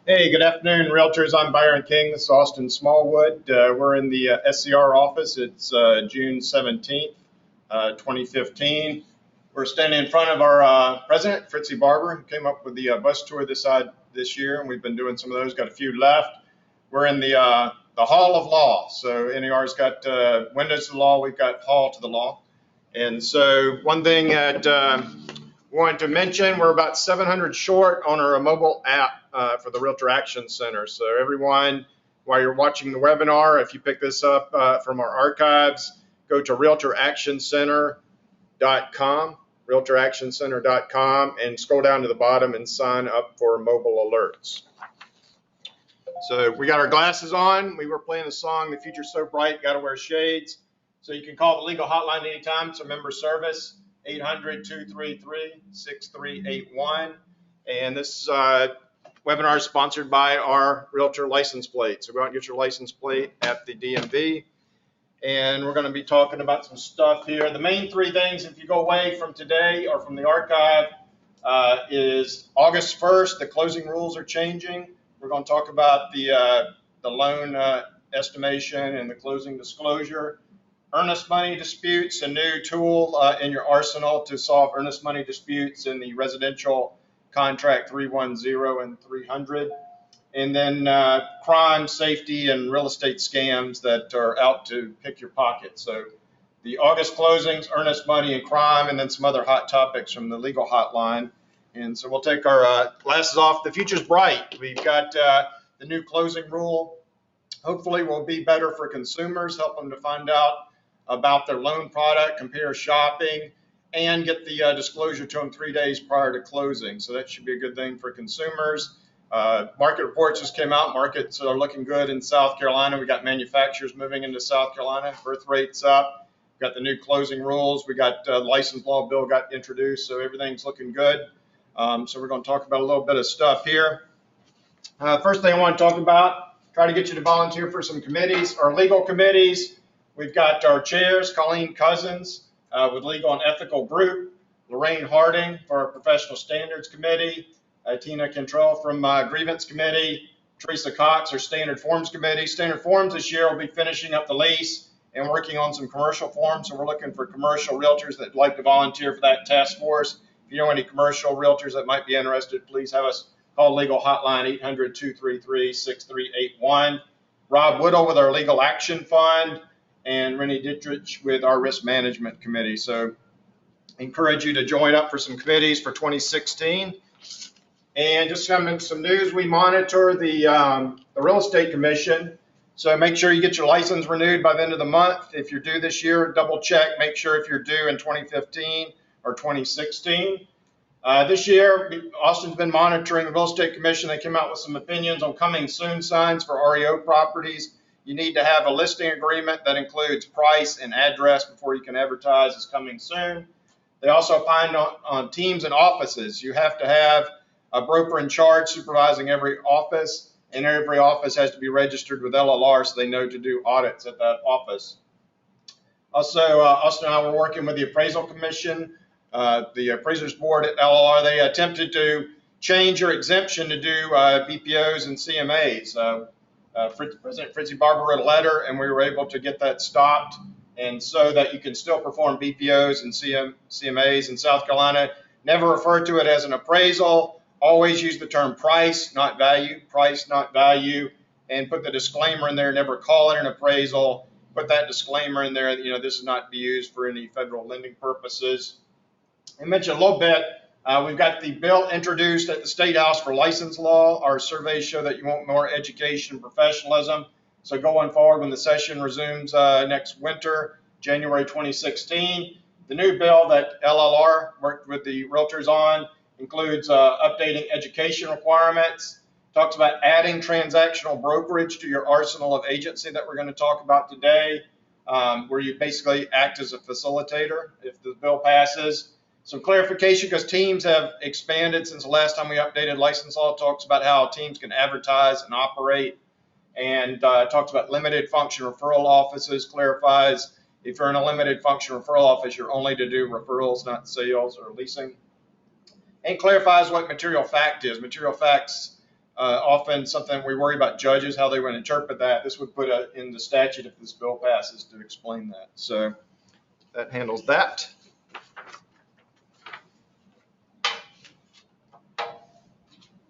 Hey, good afternoon, Realtors. I'm Byron King. This is Austin Smallwood. We're in the SCR office. It's June 17th, 2015. We're standing in front of our president, Fritzy Barber, who came up with the bus tour this year, and we've been doing some of those. Got a few left. We're in the Hall of Law. So NER's got windows to the law. We've got hall to the law. And so one thing that wanted to mention, we're about 700 short on our mobile app for the Realtor Action Center. So everyone, while you're watching the webinar, if you pick this up from our archives, go to realtoractioncenter.com, and scroll down to the bottom and sign up for mobile alerts. So we got our glasses on. We were playing the song, "The Future's So Bright, Gotta Wear Shades." So you can call the legal hotline anytime. It's a member service, 800-233-6381. And this webinar is sponsored by our Realtor license plate. So go out and get your license plate at the DMV. And we're going to be talking about some stuff here. The main three things, if you go away from today or from the archive, is August 1st, the closing rules are changing. We're going to talk about the loan estimation and the closing disclosure. Earnest money disputes, a new tool in your arsenal to solve earnest money disputes in the residential contract 310 and 300. And then crime, safety, and real estate scams that are out to pick your pocket. So the August closings, earnest money, and crime, and then some other hot topics from the legal hotline. And so we'll take our glasses off. The future's bright. We've got the new closing rule. Hopefully will be better for consumers, help them to find out about their loan product, compare shopping, and get the disclosure to them 3 days prior to closing. So that should be a good thing for consumers. Market reports just came out. Markets are looking good in South Carolina. We got manufacturers moving into South Carolina. Birth rates up. We got the new closing rules. We got the license law bill got introduced. So everything's looking good. So we're going to talk about a little bit of stuff here. First thing I want to talk about, try to get you to volunteer for some committees. Our legal committees, we've got our chairs, Colleen Cousins with Legal and Ethical Group, Lorraine Harding for our Professional Standards Committee, Tina Cantrell from Grievance Committee, Teresa Cox, our Standard Forms Committee. Standard Forms this year will be finishing up the lease and working on some commercial forms. So we're looking for commercial realtors that'd like to volunteer for that task force. If you know any commercial realtors that might be interested, please have us call Legal Hotline 800-233-6381. Rob Woodall with our Legal Action Fund, and Rennie Dietrich with our Risk Management Committee. So encourage you to join up for some committees for 2016. And just some news, we monitor the Real Estate Commission. So make sure you get your license renewed by the end of the month. If you're due this year, double check, make sure if you're due in 2015 or 2016. This year, Austin's been monitoring the Real Estate Commission. They came out with some opinions on coming soon signs for REO properties. You need to have a listing agreement that includes price and address before you can advertise as coming soon. They also opined on teams and offices. You have to have a broker in charge supervising every office, and every office has to be registered with LLR so they know to do audits at that office. Also, Austin and I were working with the Appraisal Commission. The Appraisers Board at LLR, they attempted to change your exemption to do BPOs and CMAs. President Fritzy Barber wrote a letter, and we were able to get that stopped, and so that you can still perform BPOs and CMAs in South Carolina. Never refer to it as an appraisal. Always use the term price, not value, and put the disclaimer in there. Never call it an appraisal. Put that disclaimer in there. This is not to be used for any federal lending purposes. I mentioned a little bit, we've got the bill introduced at the State House for license law. Our surveys show that you want more education and professionalism. So going forward, when the session resumes next winter, January 2016, the new bill that LLR worked with the realtors on includes updating education requirements, talks about adding transactional brokerage to your arsenal of agency that we're going to talk about today, where you basically act as a facilitator if the bill passes. Some clarification, because teams have expanded since the last time we updated license law. It talks about how teams can advertise and operate, and talks about limited function referral offices, clarifies if you're in a limited function referral office, you're only to do referrals, not sales or leasing, and clarifies what material fact is. Material facts often something we worry about judges, how they would interpret that. This would put in the statute if this bill passes to explain that. So that handles that.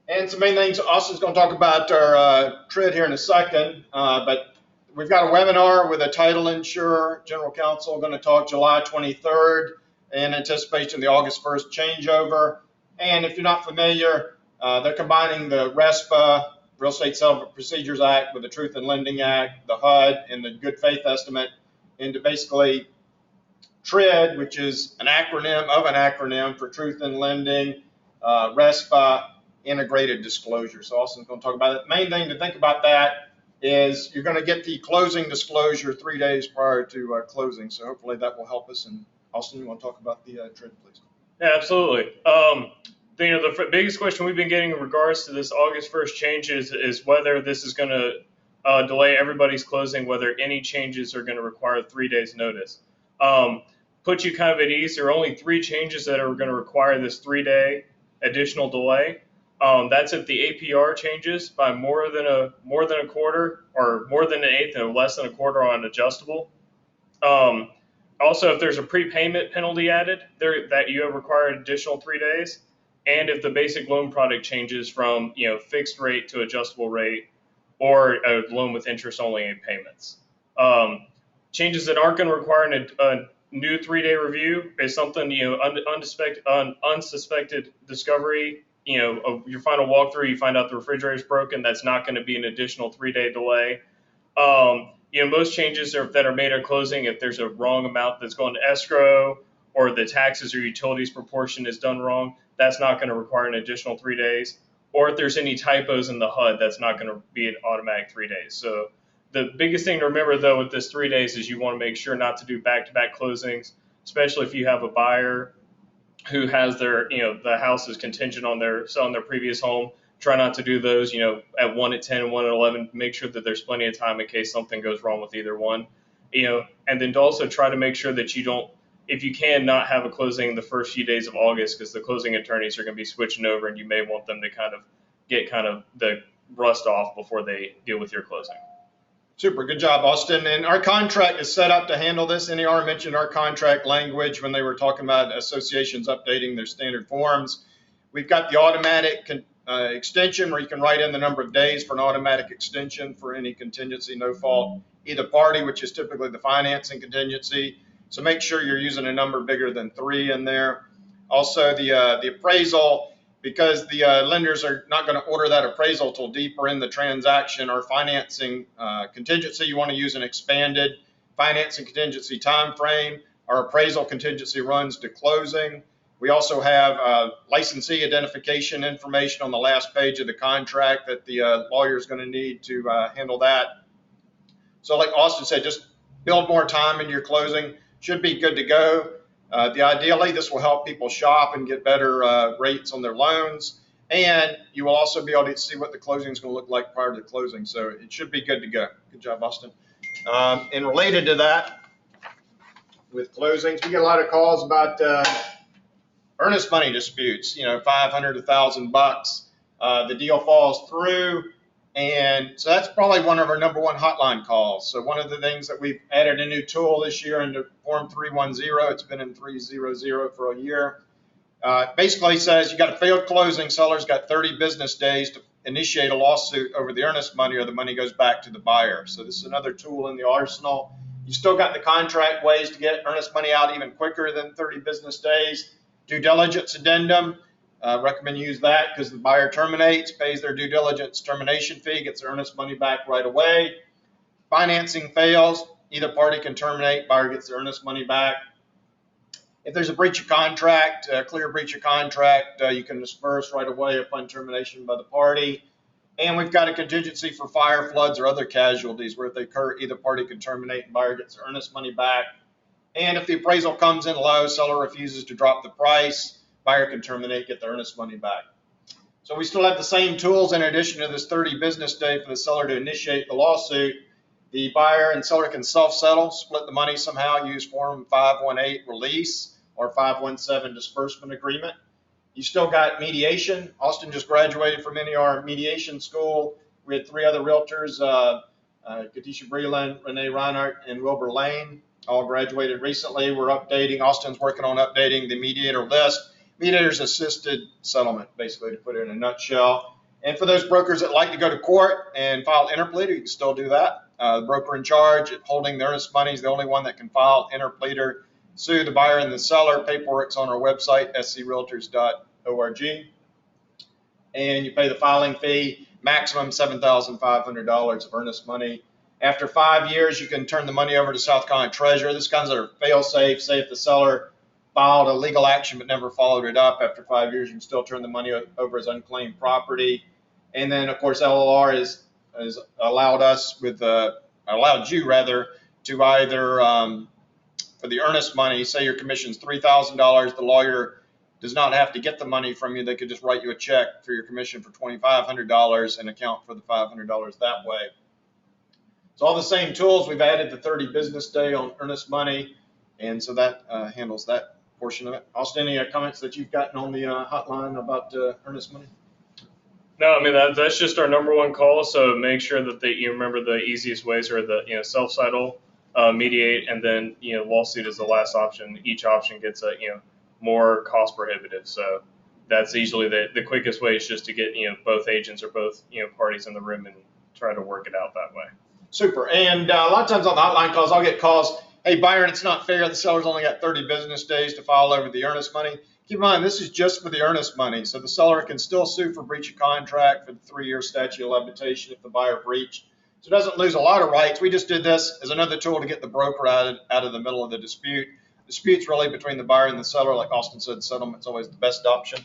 And some main things, Austin's going to talk about our TRID here in a second, but we've got a webinar with a title insurer, General Counsel, going to talk July 23rd in anticipation of the August 1st changeover. And if you're not familiar, they're combining the RESPA, Real Estate Settlement Procedures Act, with the Truth in Lending Act, the HUD, and the Good Faith Estimate into basically TRID, which is an acronym of an acronym for Truth in Lending, RESPA, Integrated Disclosure. So Austin's going to talk about it. The main thing to think about that is you're going to get the closing disclosure 3 days prior to closing. So hopefully that will help us. And Austin, you want to talk about the TRID, please? Yeah, absolutely. The biggest question we've been getting in regards to this August 1st changes is whether this is going to delay everybody's closing, whether any changes are going to require 3 days notice. Put you kind of at ease. There are only 3 changes that are going to require this 3-day additional delay. That's if the APR changes by more than a quarter, or more than an eighth, and less than a quarter on adjustable. Also, if there's a prepayment penalty added, that you have required additional 3 days, and if the basic loan product changes from fixed rate to adjustable rate, or a loan with interest only payments. Changes that aren't going to require a new 3-day review is something unsuspected discovery. Of your final walkthrough, you find out the refrigerator's broken. That's not going to be an additional 3-day delay. Most changes that are made at closing, if there's a wrong amount that's going to escrow, or the taxes or utilities proportion is done wrong, that's not going to require an additional 3 days. Or if there's any typos in the HUD, that's not going to be an automatic 3 days. So the biggest thing to remember, though, with this 3 days is you want to make sure not to do back-to-back closings, especially if you have a buyer who has their, the house is contingent on their selling their previous home. Try not to do those, at 1 at 10 and 1 at 11. Make sure that there's plenty of time in case something goes wrong with either one. And then to also try to make sure that you don't, if you can, not have a closing the first few days of August, because the closing attorneys are going to be switching over, and you may want them to get the rust off before they deal with your closing. Super, good job, Austin. And our contract is set up to handle this. NAR mentioned our contract language when they were talking about associations updating their standard forms. We've got the automatic extension, where you can write in the number of days for an automatic extension for any contingency, no fault either party, which is typically the financing contingency. So make sure you're using a number bigger than 3 in there. Also, the appraisal, because the lenders are not going to order that appraisal till deeper in the transaction or financing contingency, you want to use an expanded financing contingency time frame. Our appraisal contingency runs to closing. We also have licensee identification information on the last page of the contract that the lawyer is going to need to handle that. So like Austin said, just build more time into your closing. Should be good to go. Ideally, this will help people shop and get better rates on their loans. And you will also be able to see what the closing is going to look like prior to the closing. So it should be good to go. Good job, Austin. And related to that, with closings, we get a lot of calls about earnest money disputes, $500 to $1,000. The deal falls through. And so that's probably one of our number 1 hotline calls. So one of the things that we've added a new tool this year into Form 310, it's been in 300 for a year. Basically says you got a failed closing, seller's got 30 business days to initiate a lawsuit over the earnest money, or the money goes back to the buyer. So this is another tool in the arsenal. You still got the contract ways to get earnest money out even quicker than 30 business days. Due diligence addendum. Recommend you use that because the buyer terminates, pays their due diligence termination fee, gets their earnest money back right away. Financing fails, either party can terminate, buyer gets their earnest money back. If there's a breach of contract, clear breach of contract, you can disperse right away upon termination by the party. And we've got a contingency for fire, floods, or other casualties where if they occur, either party can terminate and buyer gets their earnest money back. And if the appraisal comes in low, seller refuses to drop the price, buyer can terminate, get the earnest money back. So we still have the same tools in addition to this 30 business day for the seller to initiate the lawsuit. The buyer and seller can self-settle, split the money somehow, use Form 518 release or 517 disbursement agreement. You still got mediation. Austin just graduated from NER mediation school. We had 3 other realtors, Katisha Breland, Renee Reinhardt, and Wilbur Lane, all graduated recently. We're updating, Austin's working on updating the mediator list. Mediator's assisted settlement, basically, to put it in a nutshell. And for those brokers that like to go to court and file interpleader, you can still do that. The broker in charge at holding the earnest money is the only one that can file interpleader, sue the buyer and the seller. Paperwork's on our website, screaltors.org. And you pay the filing fee, maximum $7,500 of earnest money. After 5 years, you can turn the money over to South Carolina Treasurer. This kind of fail-safe. Say if the seller filed a legal action but never followed it up, after 5 years, you can still turn the money over as unclaimed property. And then, of course, LLR has allowed us allowed you rather to either for the earnest money, say your commission's $3,000, the lawyer does not have to get the money from you. They could just write you a check for your commission for $2,500 and account for the $500 that way. So all the same tools. We've added the 30 business day on earnest money, and so that handles that portion of it. Austin, any comments that you've gotten on the hotline about earnest money? No, I mean that's just our #1 call. So make sure that you remember the easiest ways are the self-settle, mediate, and then lawsuit is the last option. Each option gets more cost prohibitive. So that's usually the quickest way is just to get both agents or both parties in the room and try to work it out that way. Super. And a lot of times on the hotline calls, I'll get calls, hey, Byron, it's not fair. The seller's only got 30 business days to file over the earnest money. Keep in mind, this is just for the earnest money. So the seller can still sue for breach of contract for the 3-year statute of limitation if the buyer breached. So it doesn't lose a lot of rights. We just did this as another tool to get the broker out of the middle of the dispute. Dispute's really between the buyer and the seller. Like Austin said, settlement's always the best option.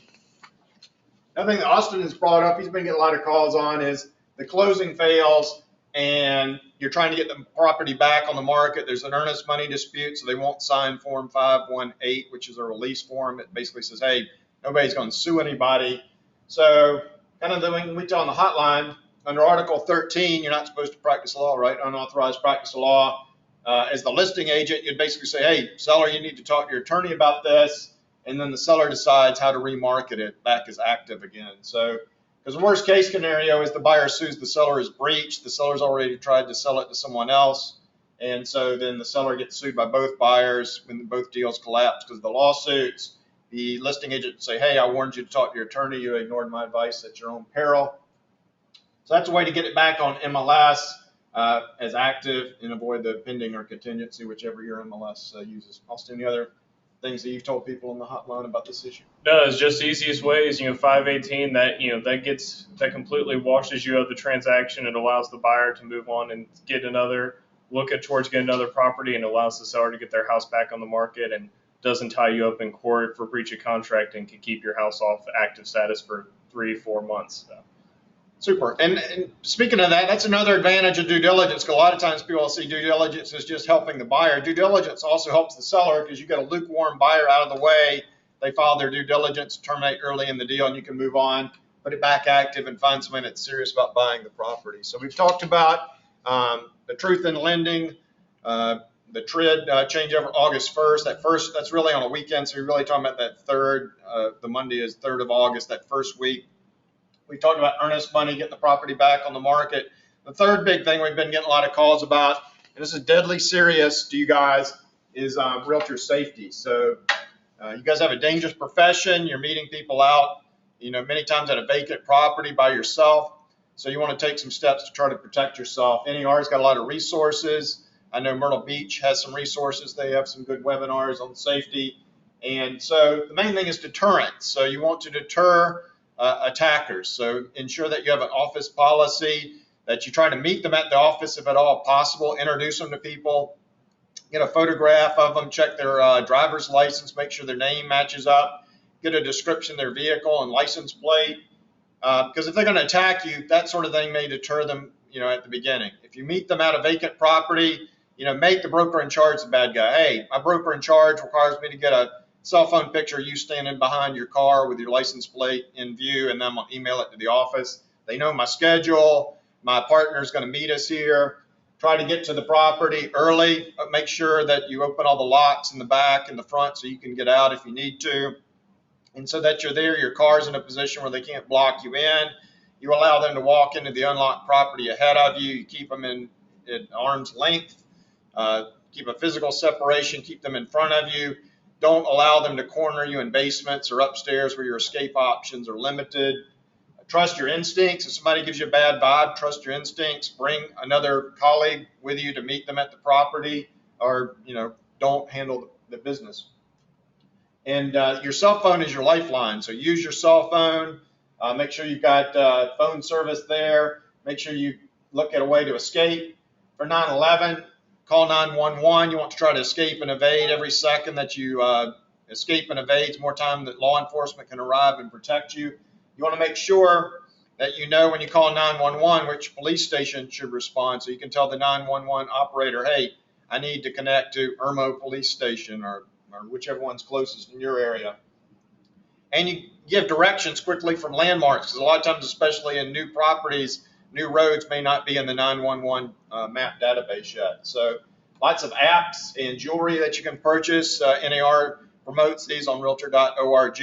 Another thing that Austin has brought up, he's been getting a lot of calls on, is the closing fails and you're trying to get the property back on the market. There's an earnest money dispute, so they won't sign Form 518, which is a release form. It basically says, hey, nobody's going to sue anybody. So kind of the way we tell on the hotline, under Article 13, you're not supposed to practice law, right? Unauthorized practice of law. As the listing agent, you'd basically say, hey, seller, you need to talk to your attorney about this. And then the seller decides how to remarket it back as active again. So, because the worst case scenario is the buyer sues the seller as breached. The seller's already tried to sell it to someone else. And so then the seller gets sued by both buyers when both deals collapse because of the lawsuits. The listing agent would say, hey, I warned you to talk to your attorney. You ignored my advice at your own peril. So that's a way to get it back on MLS as active and avoid the pending or contingency, whichever your MLS uses. Austin, any other things that you've told people on the hotline about this issue? No, it's just the easiest ways. 518 that completely washes you out of the transaction. It allows the buyer to move on and get towards getting another property, and allows the seller to get their house back on the market and doesn't tie you up in court for breach of contract and can keep your house off active status for 3-4 months. So. Super. And speaking of that, that's another advantage of due diligence. A lot of times people will see due diligence as just helping the buyer. Due diligence also helps the seller because you got a lukewarm buyer out of the way. They filed their due diligence, terminate early in the deal, and you can move on, put it back active, and find somebody that's serious about buying the property. So we've talked about the truth in lending, the TRID changeover August 1st. That's really on a weekend, so we're really talking about that third. The Monday is 3rd of August, that first week. We talked about earnest money, getting the property back on the market. The third big thing we've been getting a lot of calls about, and this is deadly serious to you guys, is Realtor Safety. So you guys have a dangerous profession. You're meeting people out, many times at a vacant property by yourself. So you want to take some steps to try to protect yourself. NER's got a lot of resources. I know Myrtle Beach has some resources. They have some good webinars on safety. And so the main thing is deterrence. So you want to deter attackers. So ensure that you have an office policy, that you try to meet them at the office if at all possible, introduce them to people, get a photograph of them, check their driver's license, make sure their name matches up, get a description of their vehicle and license plate. Because if they're going to attack you, that sort of thing may deter them, at the beginning. If you meet them at a vacant property, make the broker in charge the bad guy. Hey, my broker in charge requires me to get a cell phone picture of you standing behind your car with your license plate in view, and then I'm going to email it to the office. They know my schedule. My partner's going to meet us here. Try to get to the property early. Make sure that you open all the locks in the back and the front so you can get out if you need to. And so that you're there, your car's in a position where they can't block you in. You allow them to walk into the unlocked property ahead of you. You keep them at arm's length. Keep a physical separation. Keep them in front of you. Don't allow them to corner you in basements or upstairs where your escape options are limited. Trust your instincts. If somebody gives you a bad vibe, trust your instincts. Bring another colleague with you to meet them at the property, or don't handle the business. And your cell phone is your lifeline, so use your cell phone. Make sure you've got phone service there. Make sure you look at a way to escape. For 9/11, call 911. You want to try to escape and evade. Every second that you escape and evade is more time that law enforcement can arrive and protect you. You want to make sure that you know when you call 911 which police station should respond, so you can tell the 911 operator, hey, I need to connect to Irmo Police Station, or whichever one's closest in your area. And you give directions quickly from landmarks, because a lot of times, especially in new properties, new roads may not be in the 911 map database yet. So lots of apps and jewelry that you can purchase. NAR promotes these on realtor.org.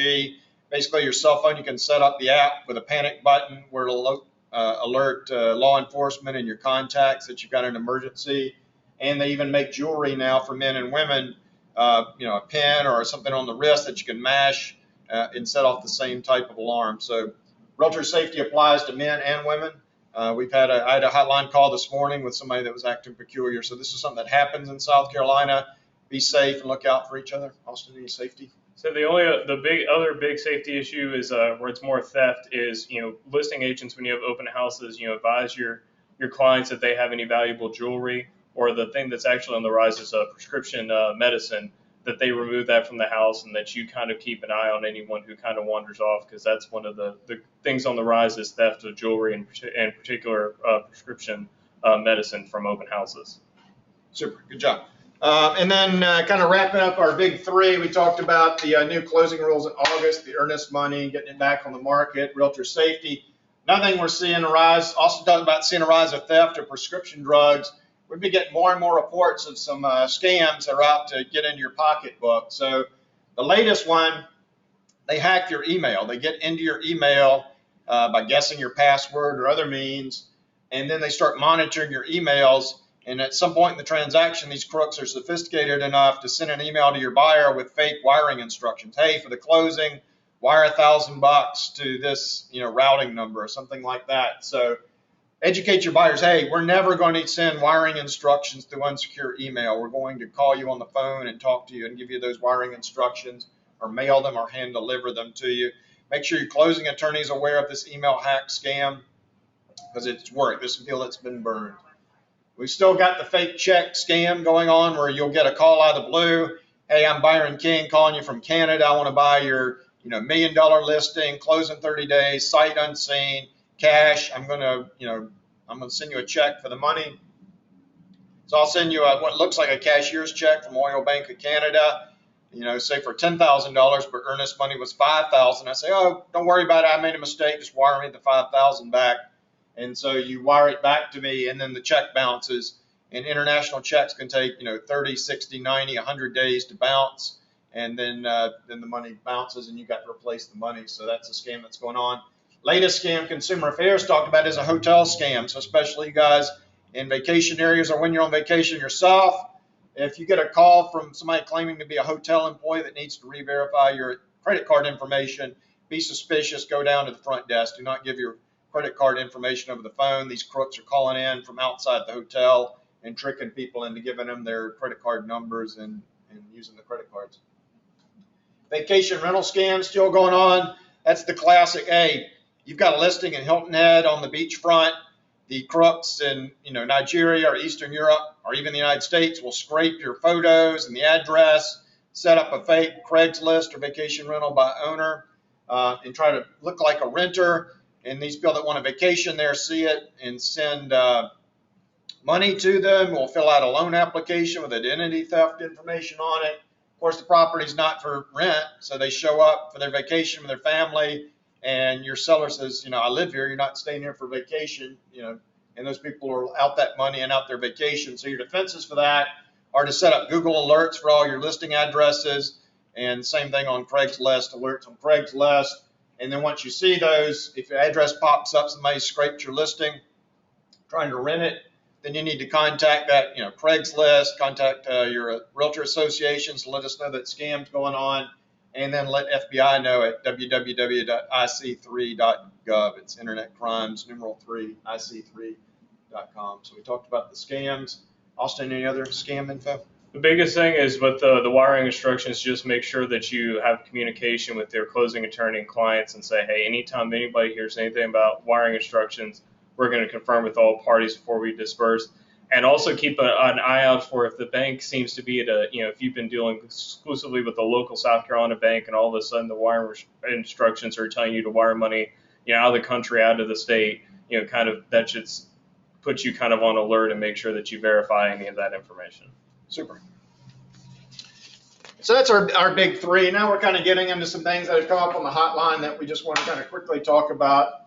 Basically, your cell phone, you can set up the app with a panic button where it'll alert law enforcement and your contacts that you've got an emergency. And they even make jewelry now for men and women, a pin or something on the wrist that you can mash and set off the same type of alarm. So Realtor Safety applies to men and women. I had a hotline call this morning with somebody that was acting peculiar. So this is something that happens in South Carolina. Be safe and look out for each other. Austin, any safety? So the other big safety issue is where it's more theft is, listing agents, when you have open houses, advise your clients that they have any valuable jewelry, or the thing that's actually on the rise is prescription medicine, that they remove that from the house, and that you kind of keep an eye on anyone who kind of wanders off, because that's one of the things on the rise is theft of jewelry, and in particular prescription medicine from open houses. Super, good job. And then kind of wrapping up our big three, we talked about the new closing rules in August, the Earnest money, getting it back on the market, Realtor Safety. Another thing we're seeing a rise, also talking about seeing a rise of theft of prescription drugs. We've been getting more and more reports of some scams that are out to get into your pocketbook. So the latest one, they hack your email. They get into your email by guessing your password or other means, and then they start monitoring your emails. And at some point in the transaction, these crooks are sophisticated enough to send an email to your buyer with fake wiring instructions. Hey, for the closing, wire $1,000 to this, routing number or something like that. So educate your buyers. Hey, we're never going to send wiring instructions through unsecure email. We're going to call you on the phone and talk to you and give you those wiring instructions, or mail them or hand deliver them to you. Make sure your closing attorney is aware of this email hack scam, because it's worked. This is a deal that's been burned. We've still got the fake check scam going on, where you'll get a call out of the blue. Hey, I'm Byron King calling you from Canada. I want to buy your $1 million listing, close in 30 days, sight unseen, cash. I'm going to send you a check for the money. So I'll send you what looks like a cashier's check from Royal Bank of Canada, say for $10,000, but earnest money was $5,000. I say, oh, don't worry about it. I made a mistake. Just wire me the $5,000 back. And so you wire it back to me, and then the check bounces. And international checks can take 30, 60, 90, 100 days to bounce, and then the money bounces, and you got to replace the money. So that's a scam that's going on. Latest scam Consumer Affairs talked about is a hotel scam. So especially you guys in vacation areas, or when you're on vacation yourself, if you get a call from somebody claiming to be a hotel employee that needs to re-verify your credit card information, be suspicious. Go down to the front desk. Do not give your credit card information over the phone. These crooks are calling in from outside the hotel and tricking people into giving them their credit card numbers and using the credit cards. Vacation rental scams still going on. That's the classic. Hey, you've got a listing in Hilton Head on the beachfront. The crooks in Nigeria or Eastern Europe or even the United States will scrape your photos and the address, set up a fake Craigslist or vacation rental by owner, and try to look like a renter. And these people that want a vacation there see it and send money to them. We'll fill out a loan application with identity theft information on it. Of course, the property's not for rent, so they show up for their vacation with their family, and your seller says, I live here. You're not staying here for vacation, and those people are out that money and out their vacation. So your defenses for that are to set up Google alerts for all your listing addresses, And same thing on Craigslist, alerts on Craigslist. And then once you see those, if your address pops up, somebody scraped your listing, trying to rent it, then you need to contact that, Craigslist, contact your realtor associations to let us know that scam's going on, and then let FBI know at www.ic3.gov. It's Internet Crimes, numeral 3, ic3.com. So we talked about the scams. Austin, any other scam info? The biggest thing is with the wiring instructions, just make sure that you have communication with their closing attorney and clients and say, hey, anytime anybody hears anything about wiring instructions, we're going to confirm with all parties before we disperse. And also keep an eye out for if the bank seems to be at if you've been dealing exclusively with a local South Carolina bank and all of a sudden the wiring instructions are telling you to wire money, out of the country, out of the state, that should put you kind of on alert and make sure that you verify any of that information. Super. So that's our big three. Now we're kind of getting into some things that have come up on the hotline that we just want to kind of quickly talk about.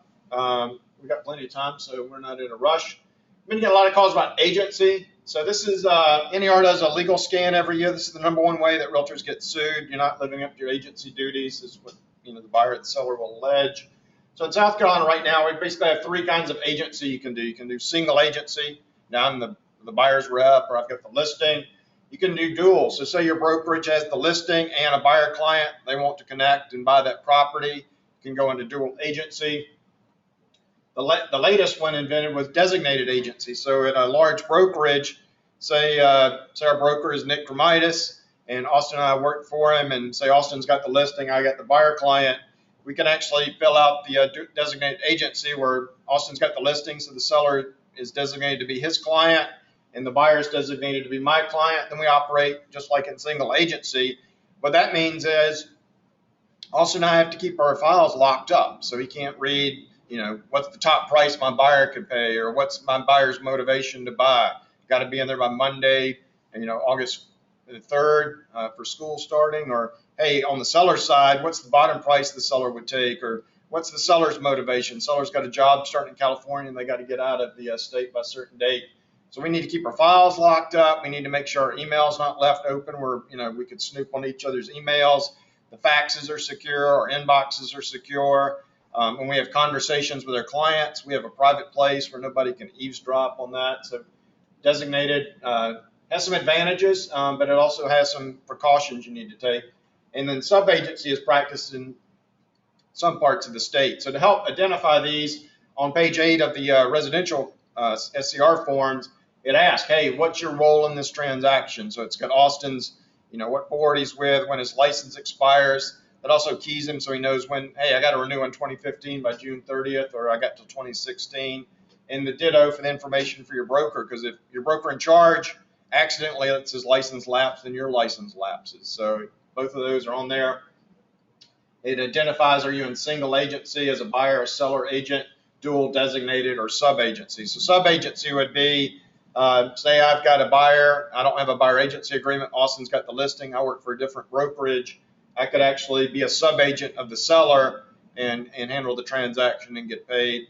We've got plenty of time, so we're not in a rush. We're going to get a lot of calls about agency. So this is, NAR does a legal scan every year. This is the number one way that realtors get sued. You're not living up to your agency duties, is what the buyer and the seller will allege. So in South Carolina right now, we basically have three kinds of agency you can do. You can do single agency. Now I'm the buyer's rep, or I've got the listing. You can do dual. So say your brokerage has the listing and a buyer client. They want to connect and buy that property. You can go into dual agency. The latest one invented was designated agency. So at a large brokerage, say our broker is Nick Cremitis, and Austin and I work for him, and say Austin's got the listing, I got the buyer client. We can actually fill out the designated agency where Austin's got the listing, so the seller is designated to be his client, and the buyer is designated to be my client. Then we operate just like in single agency. What that means is Austin and I have to keep our files locked up, so he can't read, what's the top price my buyer could pay, or what's my buyer's motivation to buy. Got to be in there by Monday, August the 3rd for school starting, or hey, on the seller side, what's the bottom price the seller would take, or what's the seller's motivation? Seller's got a job starting in California and they got to get out of the state by a certain date. So we need to keep our files locked up. We need to make sure our email's not left open where, we could snoop on each other's emails. The faxes are secure, our inboxes are secure. When we have conversations with our clients, we have a private place where nobody can eavesdrop on that. So designated has some advantages, but it also has some precautions you need to take. And then sub-agency is practiced in some parts of the state. So to help identify these, on page 8 of the residential SCR forms, it asks, hey, what's your role in this transaction? So it's got Austin's, what board he's with, when his license expires. That also keys him so he knows when, hey, I got to renew in 2015 by June 30th, or I got till 2016. And the ditto for the information for your broker, because if your broker in charge accidentally lets his license lapse, then your license lapses. So both of those are on there. It identifies, are you in single agency as a buyer or seller agent, dual designated, or sub-agency. So sub-agency would be, say I've got a buyer, I don't have a buyer agency agreement, Austin's got the listing, I work for a different brokerage. I could actually be a sub-agent of the seller and handle the transaction and get paid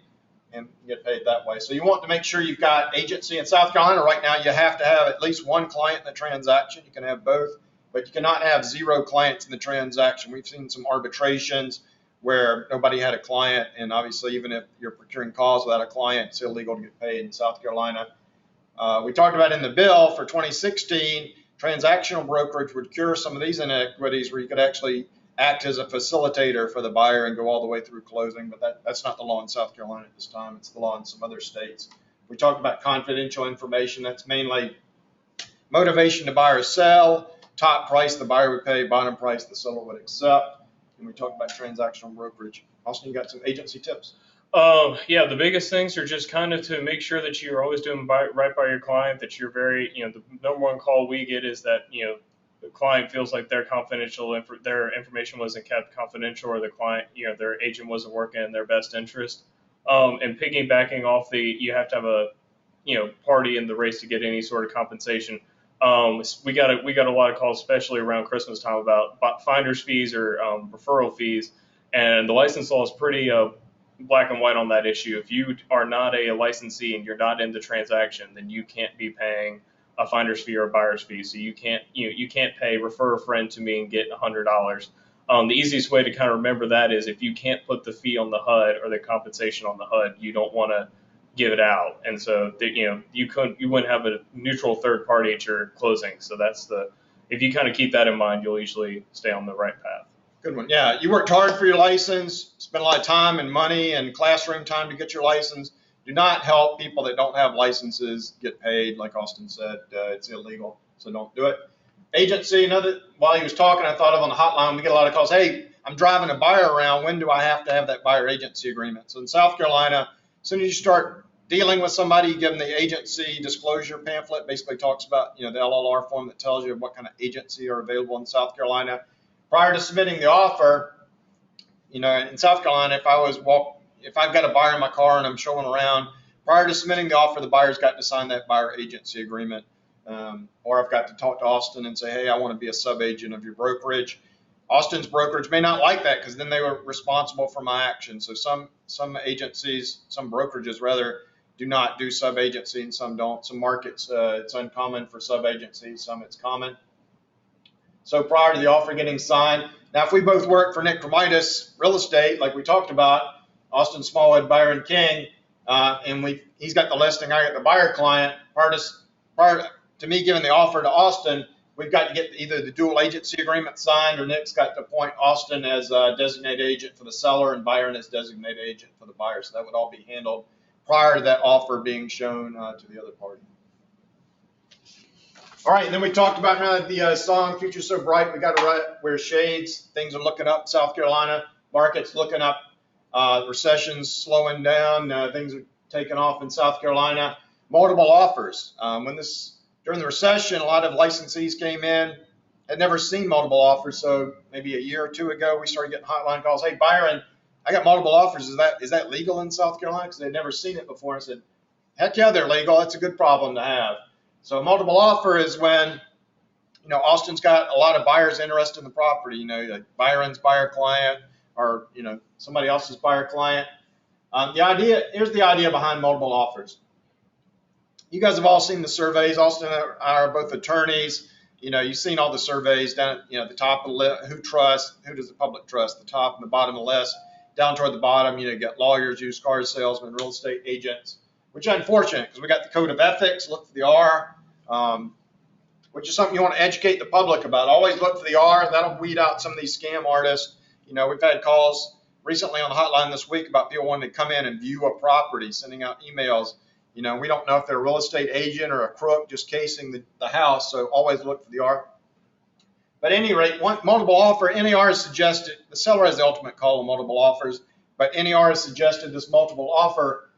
that way. So you want to make sure you've got agency. In South Carolina right now, you have to have at least one client in the transaction. You can have both, but you cannot have 0 clients in the transaction. We've seen some arbitrations where nobody had a client, and obviously even if you're procuring calls without a client, it's illegal to get paid in South Carolina. We talked about in the bill for 2016, transactional brokerage would cure some of these inequities where you could actually act as a facilitator for the buyer and go all the way through closing, but that's not the law in South Carolina at this time. It's the law in some other states. We talked about confidential information. That's mainly motivation to buy or sell, top price the buyer would pay, bottom price the seller would accept. And we talked about transactional brokerage. Austin, you got some agency tips? Yeah, the biggest things are just kind of to make sure that you're always doing right by your client, that you're very, the number one call we get is that, the client feels like their information wasn't kept confidential, or the client, their agent wasn't working in their best interest. And piggybacking off you have to have a, party in the race to get any sort of compensation. We got a lot of calls, especially around Christmas time, about finder's fees or referral fees, and the license law is pretty black and white on that issue. If you are not a licensee and you're not in the transaction, then you can't be paying a finder's fee or a buyer's fee. So you can't pay refer a friend to me and get $100. The easiest way to kind of remember that is if you can't put the fee on the HUD or the compensation on the HUD, you don't want to give it out. And so you wouldn't have a neutral third party at your closing. So if you kind of keep that in mind, you'll usually stay on the right path. Good one. Yeah, you worked hard for your license, spent a lot of time and money and classroom time to get your license. Do not help people that don't have licenses get paid. Like Austin said, it's illegal, so don't do it. Agency, while he was talking, I thought of on the hotline, we get a lot of calls. Hey, I'm driving a buyer around. When do I have to have that buyer agency agreement? So in South Carolina, as soon as you start dealing with somebody, you give them the agency disclosure pamphlet. Basically talks about the LLR form that tells you what kind of agency are available in South Carolina. Prior to submitting the offer, in South Carolina, if I've got a buyer in my car and I'm showing around, prior to submitting the offer, the buyer's got to sign that buyer agency agreement. Or I've got to talk to Austin and say, hey, I want to be a sub-agent of your brokerage. Austin's brokerage may not like that because then they were responsible for my action. So some agencies, some brokerages rather, do not do sub-agency and some don't. Some markets, it's uncommon for sub-agency, some it's common. So prior to the offer getting signed, now if we both work for Nick Cremitis Real Estate, like we talked about, Austin Smallwood, Byron King, and he's got the listing, I got the buyer client, prior to me giving the offer to Austin, we've got to get either the dual agency agreement signed or Nick's got to appoint Austin as a designated agent for the seller and Byron as designated agent for the buyer. So that would all be handled prior to that offer being shown to the other party. All right, and then we talked about the song "Future So Bright." We got to wear shades. Things are looking up. South Carolina market's looking up. Recession's slowing down. Things are taking off in South Carolina. Multiple offers. During the recession, a lot of licensees came in, had never seen multiple offers. So maybe a year or two ago, we started getting hotline calls. Hey, Byron, I got multiple offers. Is that legal in South Carolina? Because they'd never seen it before. I said, heck yeah, they're legal. That's a good problem to have. So a multiple offer is when, Austin's got a lot of buyers interested in the property, like Byron's buyer client or, somebody else's buyer client. Here's the idea behind multiple offers. You guys have all seen the surveys. Austin and I are both attorneys. You've seen all the surveys down at the top of the list. Who does the public trust? The top and the bottom of the list. Down toward the bottom, you get lawyers, used car salesmen, real estate agents, which is unfortunate because we got the Code of Ethics. Look for the R, which is something you want to educate the public about. Always look for the R. That'll weed out some of these scam artists. We've had calls recently on the hotline this week about people wanting to come in and view a property, sending out emails. We don't know if they're a real estate agent or a crook just casing the house, so always look for the R. But at any rate, multiple offer, NAR is suggested, the seller has the ultimate call on multiple offers, but NAR has suggested this multiple offer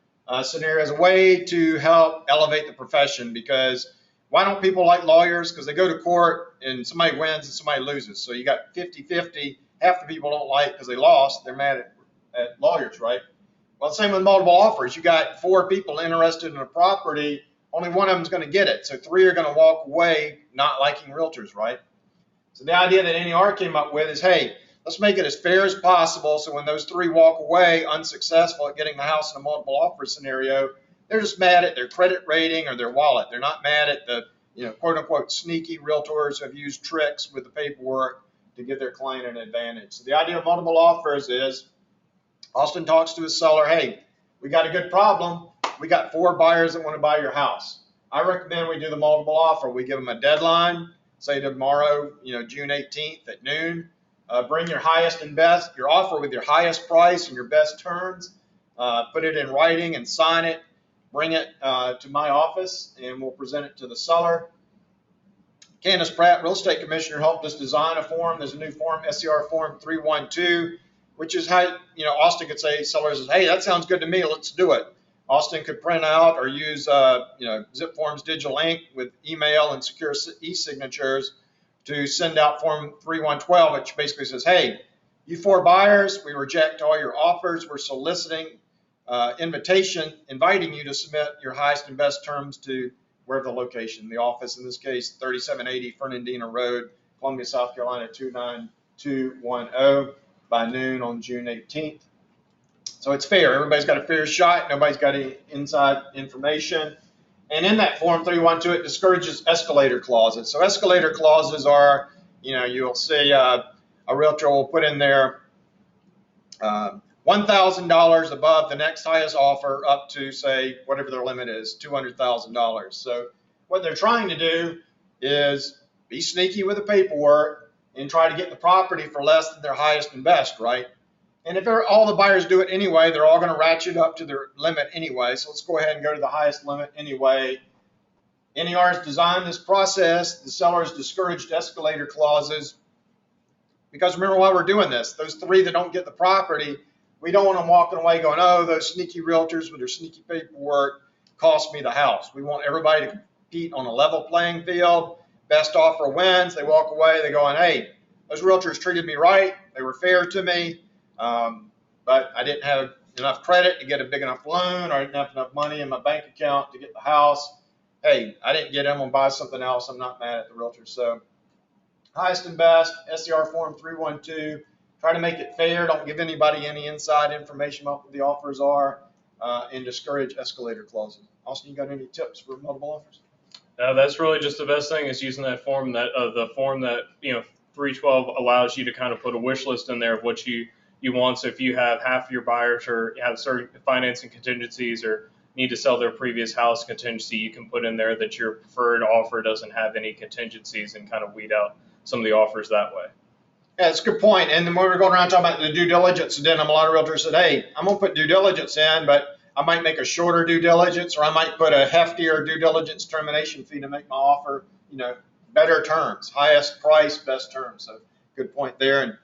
scenario as a way to help elevate the profession, because why don't people like lawyers? Because they go to court and somebody wins and somebody loses. So you got 50-50. Half the people don't like because they lost. They're mad at lawyers, right? Well, same with multiple offers. You got 4 people interested in a property. Only one of them is going to get it. So 3 are going to walk away not liking realtors, right? So the idea that NAR came up with is, hey, let's make it as fair as possible. So when those 3 walk away unsuccessful at getting the house in a multiple offer scenario, they're just mad at their credit rating or their wallet. They're not mad at the, quote unquote, sneaky realtors who have used tricks with the paperwork to give their client an advantage. So the idea of multiple offers is Austin talks to his seller, hey, we got a good problem. We got 4 buyers that want to buy your house. I recommend we do the multiple offer. We give them a deadline, say tomorrow, June 18th at noon. Bring your highest and best, your offer with your highest price and your best terms. Put it in writing and sign it. Bring it to my office and we'll present it to the seller. Candace Pratt, Real Estate Commissioner, helped us design a form. There's a new form, SCR Form 312, which is how, Austin could say, seller says, hey, that sounds good to me, let's do it. Austin could print out or use, Zip Forms Digital Ink with email and secure e-signatures to send out Form 3112, which basically says, hey, you 4 buyers, we reject all your offers. We're soliciting invitation, inviting you to submit your highest and best terms to wherever the location, the office, in this case, 3780 Fernandina Road, Columbia, South Carolina, 29210 by noon on June 18th. So it's fair. Everybody's got a fair shot. Nobody's got any inside information. And in that Form 312, it discourages escalator clauses. So escalator clauses are, you'll see a realtor will put in there $1,000 above the next highest offer up to, say, whatever their limit is, $200,000. So what they're trying to do is be sneaky with the paperwork and try to get the property for less than their highest and best, right? And if all the buyers do it anyway, they're all going to ratchet up to their limit anyway. So let's go ahead and go to the highest limit anyway. NAR has designed this process. The sellers discouraged escalator clauses because remember why we're doing this. Those three that don't get the property, we don't want them walking away going, oh, those sneaky realtors with their sneaky paperwork cost me the house. We want everybody to compete on a level playing field. Best offer wins. They walk away. They're going, hey, those realtors treated me right. They were fair to me. But I didn't have enough credit to get a big enough loan, or I didn't have enough money in my bank account to get the house. Hey, I didn't get in, I'm going to buy something else. I'm not mad at the realtor. So highest and best, SCR Form 312. Try to make it fair. Don't give anybody any inside information about what the offers are, and discourage escalator clauses. Austin, you got any tips for multiple offers? That's really just the best thing is using that form the form that 312 allows you to kind of put a wish list in there of what you want. So if you have half of your buyers or have certain financing contingencies or need to sell their previous house contingency, you can put in there that your preferred offer doesn't have any contingencies and kind of weed out some of the offers that way. Yeah, that's a good point. And then when we were going around talking about the due diligence addendum, a lot of realtors said, hey, I'm going to put due diligence in, but I might make a shorter due diligence, or I might put a heftier due diligence termination fee to make my offer, better terms, highest price, best terms. So good point there. And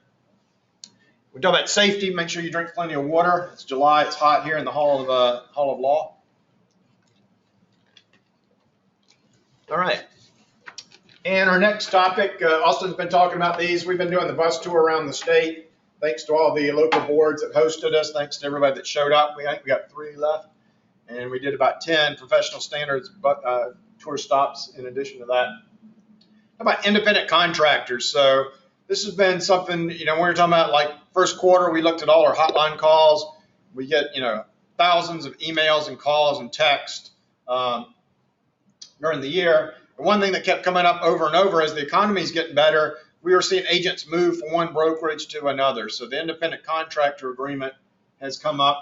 we talk about safety. Make sure you drink plenty of water. It's July. It's hot here in the Hall of Law. All right. And our next topic, Austin's been talking about these. We've been doing the bus tour around the state. Thanks to all the local boards that hosted us. Thanks to everybody that showed up. We got 3 left. And we did about 10 professional standards tour stops in addition to that. How about independent contractors? So this has been something, when we were talking about like first quarter, we looked at all our hotline calls. We get, thousands of emails and calls and texts during the year. And one thing that kept coming up over and over as the economy's getting better, we were seeing agents move from one brokerage to another. So the independent contractor agreement has come up.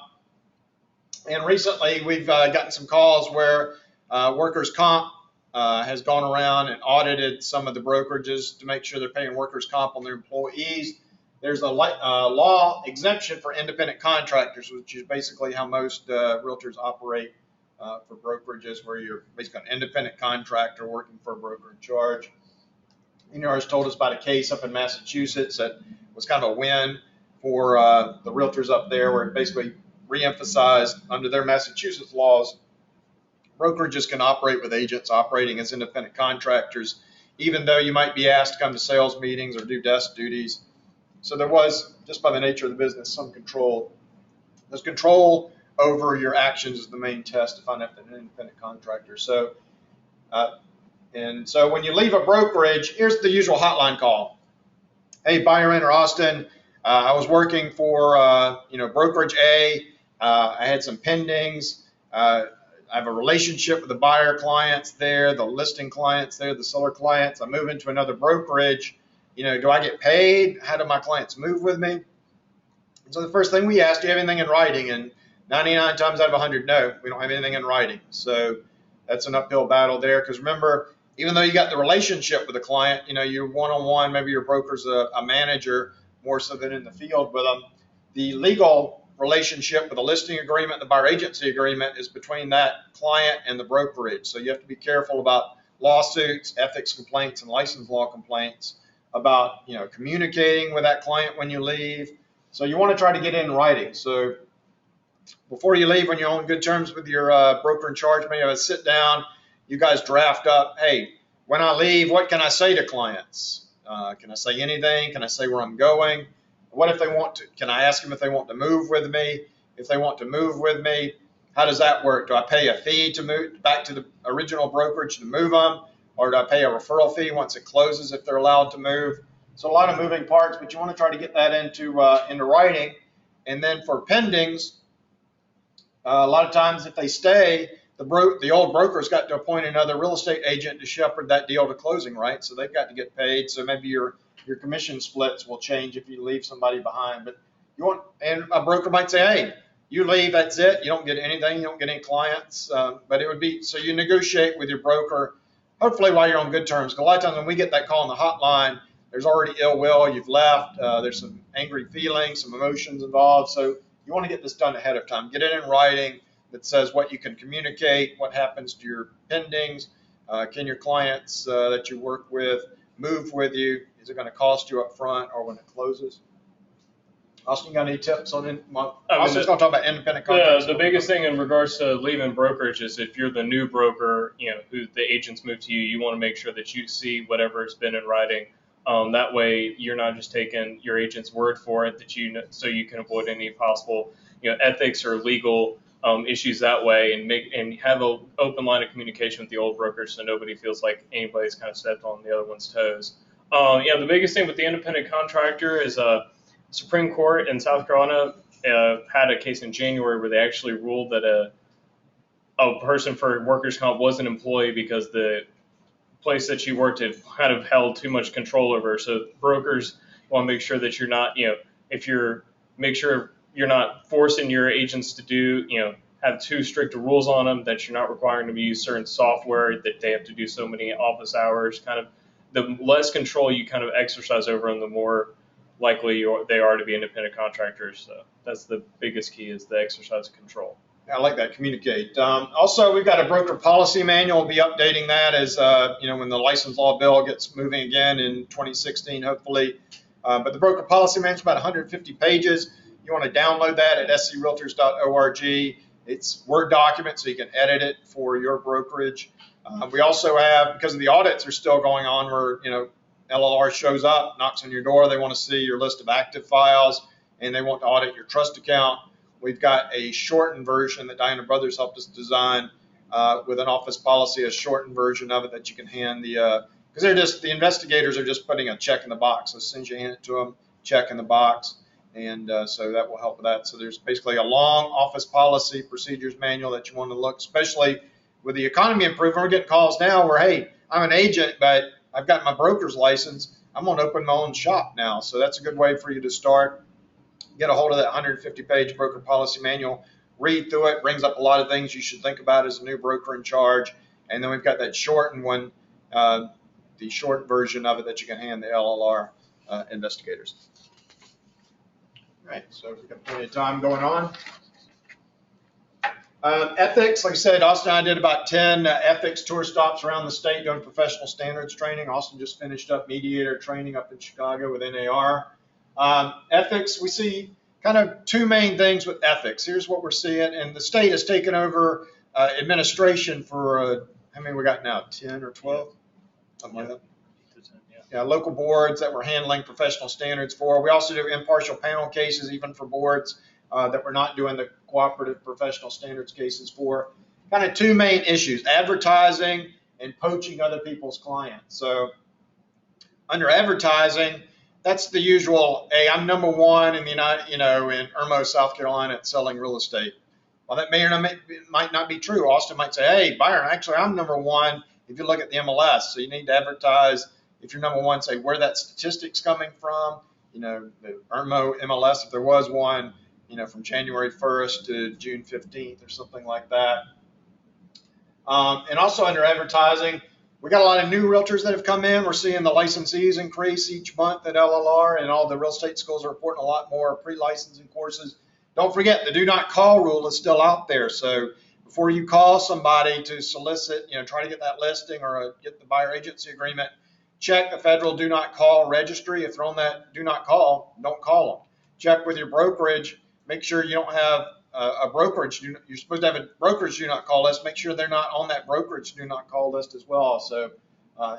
And recently we've gotten some calls where workers' comp has gone around and audited some of the brokerages to make sure they're paying workers' comp on their employees. There's a law exemption for independent contractors, which is basically how most realtors operate for brokerages, where you're basically an independent contractor working for a broker in charge. NAR's told us about a case up in Massachusetts that was kind of a win for the realtors up there, where it basically reemphasized under their Massachusetts laws, brokerages can operate with agents operating as independent contractors, even though you might be asked to come to sales meetings or do desk duties. So there was, just by the nature of the business, some control. There's control over your actions is the main test to find out if they're an independent contractor. So, and so when you leave a brokerage, here's the usual hotline call. Hey, Byron or Austin, I was working for brokerage A. I had some pendings. I have a relationship with the buyer clients there, the listing clients there, the seller clients. I move into another brokerage. Do I get paid? How do my clients move with me? And so the first thing we ask, do you have anything in writing? And 99 times out of 100, no, we don't have anything in writing. So that's an uphill battle there, because remember, even though you got the relationship with the client, you're one-on-one, maybe your broker's a manager more so than in the field with them. The legal relationship with the listing agreement, the buyer agency agreement, is between that client and the brokerage. So you have to be careful about lawsuits, ethics complaints, and license law complaints about communicating with that client when you leave. So you want to try to get in writing. So before you leave, when you're on good terms with your broker in charge, maybe have a sit down. You guys draft up, hey, when I leave, what can I say to clients? Can I say anything? Can I say where I'm going? What if they want to? Can I ask them if they want to move with me? If they want to move with me, how does that work? Do I pay a fee to move back to the original brokerage to move them? Or do I pay a referral fee once it closes if they're allowed to move? So a lot of moving parts, but you want to try to get that into writing. And then for pendings, a lot of times if they stay, the old broker's got to appoint another real estate agent to shepherd that deal to closing, right? So they've got to get paid. So maybe your commission splits will change if you leave somebody behind. But and a broker might say, hey, you leave, that's it. You don't get anything. You don't get any clients. But it would be, so you negotiate with your broker, hopefully while you're on good terms. Because a lot of times when we get that call on the hotline, there's already ill will, you've left, there's some angry feelings, some emotions involved. So you want to get this done ahead of time. Get it in writing that says what you can communicate, what happens to your pendings, can your clients that you work with move with you? Is it going to cost you up front or when it closes? Austin, you got any tips on it? Austin's going to talk about independent contracts. The biggest thing in regards to leaving brokerage is if you're the new broker, who the agents move to you, you want to make sure that you see whatever has been in writing. That way, you're not just taking your agent's word for it. So you can avoid any possible, ethics or legal issues that way, and have an open line of communication with the old brokers, so nobody feels like anybody's kind of stepped on the other one's toes. The biggest thing with the independent contractor is Supreme Court in South Carolina had a case in January where they actually ruled that a person for workers' comp was an employee because the place that she worked had kind of held too much control over her. So brokers want to make sure that you're not, make sure you're not forcing your agents to have too strict rules on them, that you're not requiring them to use certain software, that they have to do so many office hours. Kind of the less control you kind of exercise over them, the more likely they are to be independent contractors. So that's the biggest key, is the exercise of control. I like that, communicate. Also, we've got a broker policy manual. We'll be updating that as, when the license law bill gets moving again in 2016, hopefully. But the broker policy manual is about 150 pages. You want to download that at screaltors.org. It's Word document, so you can edit it for your brokerage. We also have, because of the audits are still going on, where, LLR shows up, knocks on your door, they want to see your list of active files, and they want to audit your trust account. We've got a shortened version that Diana Brothers helped us design with an office policy, a shortened version of it that you can hand because the investigators are just putting a check in the box. So as soon as you hand it to them, check in the box, and so that will help with that. So there's basically a long office policy procedures manual that you want to look, especially with the economy improving. We're getting calls now where, hey, I'm an agent, but I've got my broker's license. I'm going to open my own shop now. So that's a good way for you to start. Get a hold of that 150-page broker policy manual, read through it, brings up a lot of things you should think about as a new broker in charge. And then we've got that shortened one, the short version of it that you can hand the LLR investigators. All right, so we've got plenty of time going on. Ethics, like I said, Austin and I did about 10 ethics tour stops around the state doing professional standards training. Austin just finished up mediator training up in Chicago with NAR. Ethics, we see kind of two main things with ethics. Here's what we're seeing, and the state has taken over administration for, how many we got now, 10 or 12? Something like that. Yeah, local boards that we're handling professional standards for. We also do impartial panel cases, even for boards that we're not doing the cooperative professional standards cases for. Kind of two main issues, advertising and poaching other people's clients. So under advertising, that's the usual, hey, I'm number one in the in Irmo, South Carolina at selling real estate. Well, that may or might not be true. Austin might say, hey, Byron, actually, I'm number one if you look at the MLS. So you need to advertise, if you're number one, say where that statistic's coming from, the Irmo MLS, if there was one, from January 1st to June 15th or something like that. And also under advertising, we got a lot of new realtors that have come in. We're seeing the licensees increase each month at LLR, and all the real estate schools are reporting a lot more pre-licensing courses. Don't forget, the do not call rule is still out there. So before you call somebody to solicit, try to get that listing or get the buyer agency agreement, check the federal do not call registry. If they're on that do not call, don't call them. Check with your brokerage. Make sure you don't have a brokerage. You're supposed to have a brokerage do not call list. Make sure they're not on that brokerage do not call list as well. So